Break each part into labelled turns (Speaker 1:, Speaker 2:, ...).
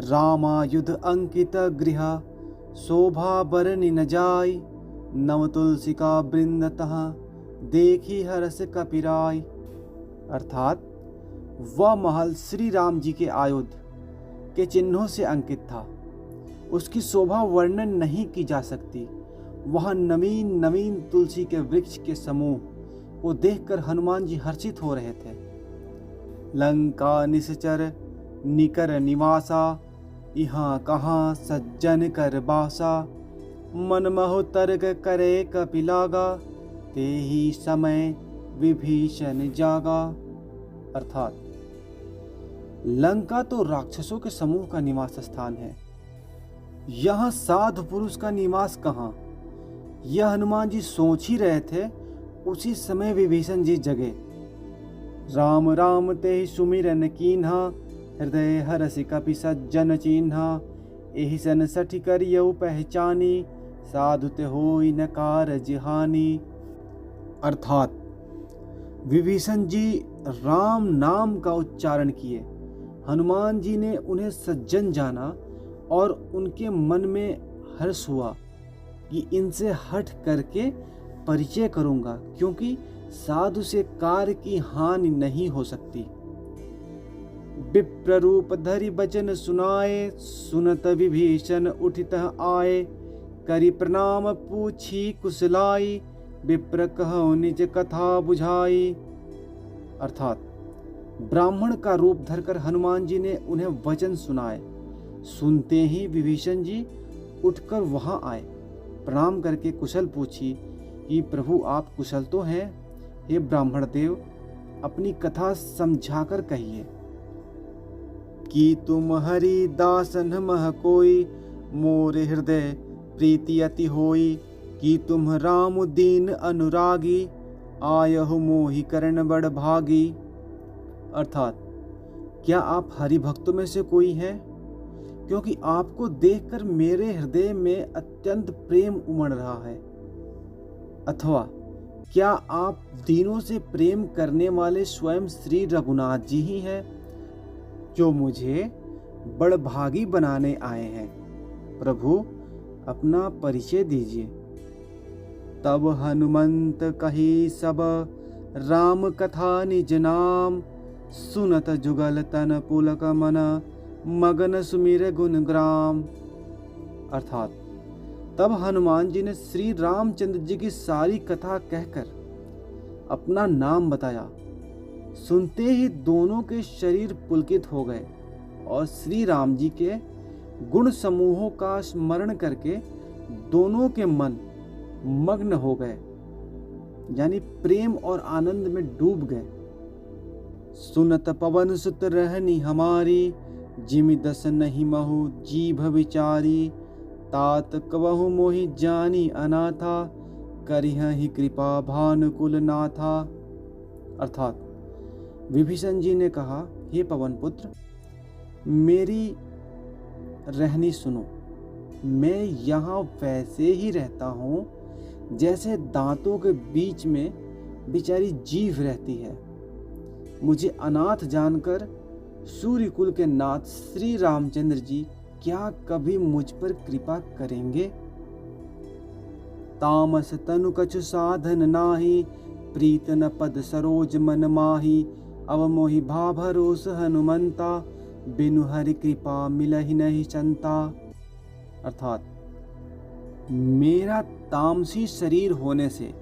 Speaker 1: रामायुध अंकित गृह शोभा बरनि न जाय, नव तुलसिका बृंदतः देखी हरस कपिराय। अर्थात वह महल श्री राम जी के आयुध के चिन्हों से अंकित था। उसकी शोभा वर्णन नहीं की जा सकती। वह नवीन नवीन तुलसी के वृक्ष के समूह को देखकर हनुमान जी हर्षित हो रहे थे। लंका निश्चर निकर निवासा, यहाँ कहाँ सज्जन कर बासा, मन महु तर्क करे कपिलागा, ते ही समय विभीषण जागा। अर्थात लंका तो राक्षसों के समूह का निवास स्थान है, यहाँ साधु पुरुष का निवास कहाँ। यह हनुमान जी सोच ही रहे थे, उसी समय विभीषण जी जगे। राम राम ते सुमिरन कीन्हा, हृदय हरसि कपि सज्जन चिन्हा, एहि सन सठि करियौ पहचानी, साधु ते होई न कारज हानि। अर्थात विभीषण जी राम नाम का उच्चारण किए। हनुमान जी ने उन्हें सज्जन जाना और उनके मन में हर्ष हुआ कि इनसे हट करके परिचय करूंगा, क्योंकि साधु से कार्य की हानि नहीं हो सकती। विप्र रूप धरि बचन सुनाए, सुनत विभीषण उठित आए, करि प्रणाम पूछी कुशलाई, विप्र कहो निज कथा बुझाई। अर्थात ब्राह्मण का रूप धरकर हनुमान जी ने उन्हें वचन सुनाए। सुनते ही विभीषण जी उठकर वहां आए, प्रणाम करके कुशल पूछी कि प्रभु आप कुशल तो हैं? हे ब्राह्मण देव, अपनी कथा समझाकर कहिए। कि तुम हरि दासन मह कोई, मोर हृदय प्रीति अति होई, कि तुम राम दीन अनुरागी, आयहु मोहि करण बड़ भागी। अर्थात क्या आप हरि भक्तों में से कोई हैं? क्योंकि आपको देखकर मेरे हृदय में अत्यंत प्रेम उमड़ रहा है। अथवा क्या आप दीनों से प्रेम करने वाले स्वयं श्री रघुनाथ जी ही हैं, जो मुझे बड़भागी बनाने आए हैं? प्रभु अपना परिचय दीजिए। तब हनुमंत कही सब, राम कथा निज नाम, सुनत जुगल तन पुलक मन, मगन सुमिर गुण ग्राम। अर्थात तब हनुमान जी ने श्री रामचंद्र जी की सारी कथा कहकर अपना नाम बताया। सुनते ही दोनों के शरीर पुलकित हो गए और श्री राम जी के गुण समूहों का स्मरण करके दोनों के मन मग्न हो गए, यानी प्रेम और आनंद में डूब गए। सुनत पवन सुत रहनी हमारी, जिमि दस नहीं महु जीभ विचारी, तात कवहु मोहि जानी अनाथा, करिहहि कृपा भानुकुल नाथा। अर्थात विभीषण जी ने कहा, हे पवन पुत्र, मेरी रहनी सुनो। मैं यहाँ वैसे ही रहता हूँ जैसे दांतों के बीच में बेचारी जीभ रहती है। मुझे अनाथ जानकर सूर्यकुल के नाथ श्री रामचंद्र जी क्या कभी मुझ पर कृपा करेंगे? तामस तनु कछु साधन नाही, प्रीत न पद सरोज मन माही, अब मोहि भा भरोस हनुमंता, बिनु हरि कृपा मिलहि नहीं चंता। अर्थात मेरा तामसी शरीर होने से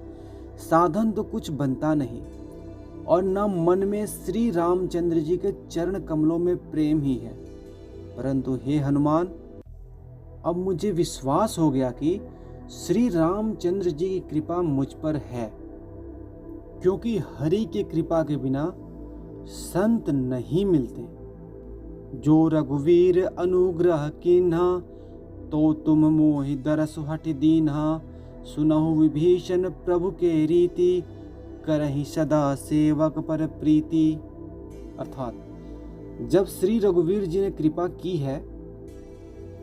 Speaker 1: साधन तो कुछ बनता नहीं, और न मन में श्री रामचंद्र जी के चरण कमलों में प्रेम ही है। परंतु हे हनुमान, अब मुझे विश्वास हो गया कि श्री रामचंद्र जी की कृपा मुझ पर है, क्योंकि हरि की कृपा के बिना संत नहीं मिलते। जो रघुवीर अनुग्रह कीन्हा, तो तुम मोहि दरसु हठि दीन्हा, सुनहु विभीषण प्रभु के रीति, करहि सदा सेवक पर प्रीति। अर्थात जब श्री रघुवीर जी ने कृपा की है,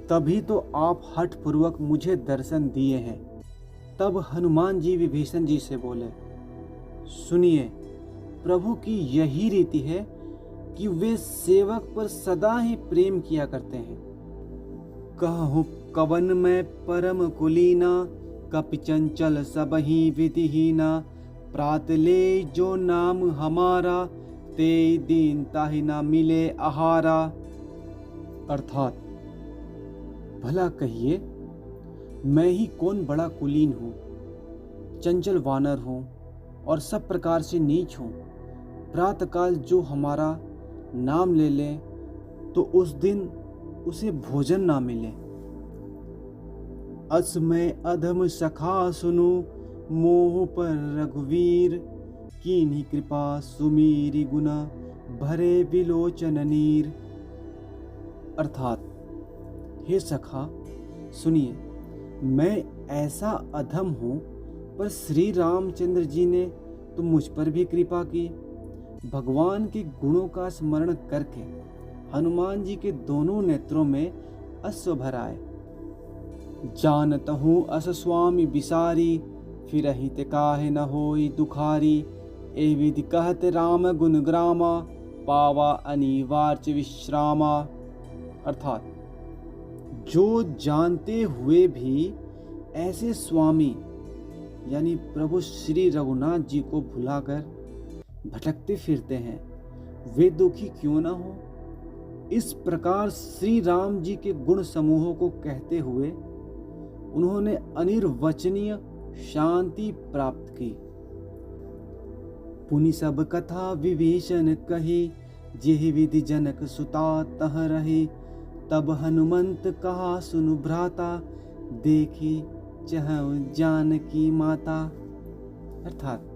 Speaker 1: तभी तो आप हठ पूर्वक मुझे दर्शन दिए हैं। तब हनुमान जी विभीषण जी से बोले, सुनिए, प्रभु की यही रीति है कि वे सेवक पर सदा ही प्रेम किया करते हैं। कहूँ कवन में परम कुलीना, कपि चंचल सबहि विधिहीना। प्रात ले जो नाम हमारा, ते दीन ताहि न मिले आहारा। अर्थात भला कहिए, मैं ही कौन बड़ा कुलीन हूँ, चंचल वानर हूँ और सब प्रकार से नीच हूँ। प्रातःकाल जो हमारा नाम ले ले तो उस दिन उसे भोजन ना मिले। अस मैं अधम सखा सुनु, मोह पर रघुवीर। कीन्ही कृपा सुमीरी गुना, भरे बिलोचन नीर। अर्थात हे सखा सुनिए, मैं ऐसा अधम हूँ, पर श्री रामचंद्र जी ने तो मुझ पर भी कृपा की। भगवान के गुणों का स्मरण करके हनुमान जी के दोनों नेत्रों में अश्रु भर आए। जानत हूँ अस स्वामी बिसारी, फिरहि ते काहे न होई दुखारी। ए विधि कहत राम गुण ग्रामा, पावा अनिवार्य विश्रामा। अर्थात जो जानते हुए भी ऐसे स्वामी यानी प्रभु श्री रघुनाथ जी को भुलाकर भटकते फिरते हैं, वे दुखी क्यों ना हो। इस प्रकार श्री राम जी के गुण समूहों को कहते हुए उन्होंने अनिर्वचनीय शांति प्राप्त की। पुनि सब कथा विभीषण कही, जेहि विधि जनक सुता तह रही। तब हनुमंत कहा सुनु भ्राता, देखी चहु जानकी माता। अर्थात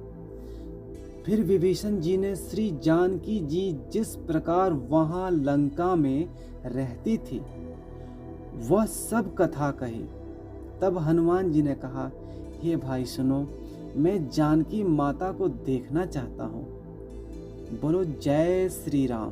Speaker 1: फिर विभीषण जी ने श्री जानकी जी जिस प्रकार वहां लंका में रहती थी वह सब कथा कही। तब हनुमान जी ने कहा, हे भाई सुनो, मैं जानकी माता को देखना चाहता हूँ। बोलो जय श्री राम।